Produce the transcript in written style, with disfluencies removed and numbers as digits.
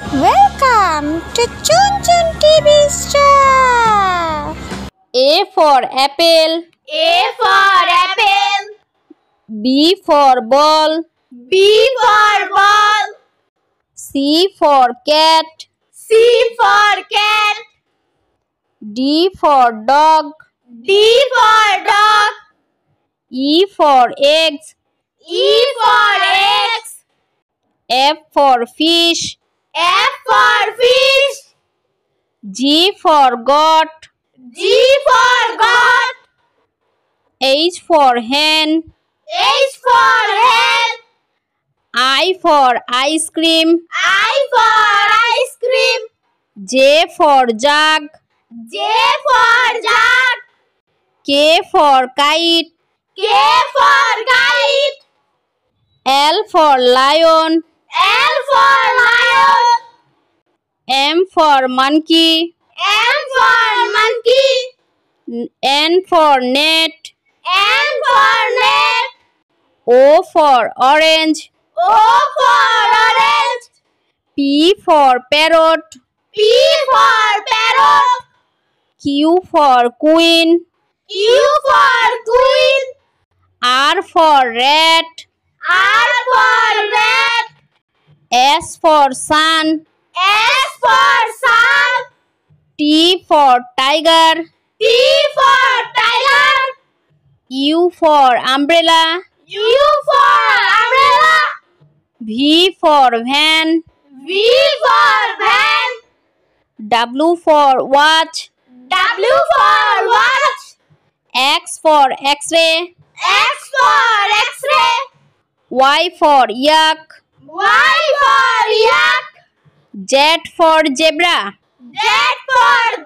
Welcome to Chun Chun TV Star. A for apple. A for apple. B for ball. B for ball. C for cat. C for cat. D for dog. D for dog. E for eggs. E for eggs. F for fish. F for fish. G for goat. G for goat. H for hen. H for hen. I for ice cream. I for ice cream. J for jug. J for jug. K for kite. K for kite. L for lion. L for lion. M for monkey. M for monkey. N for net. N for net. O for orange. O for orange. P for parrot. P for parrot. Q for queen. Q for queen. R for rat. R for rat. S for sun. S for sun. T for tiger. T for tiger. U for umbrella. U for umbrella. V for van. V for van. W for watch. W for watch. X for x-ray. X for x-ray. Y for yak. Y for yak. Z for zebra. Z for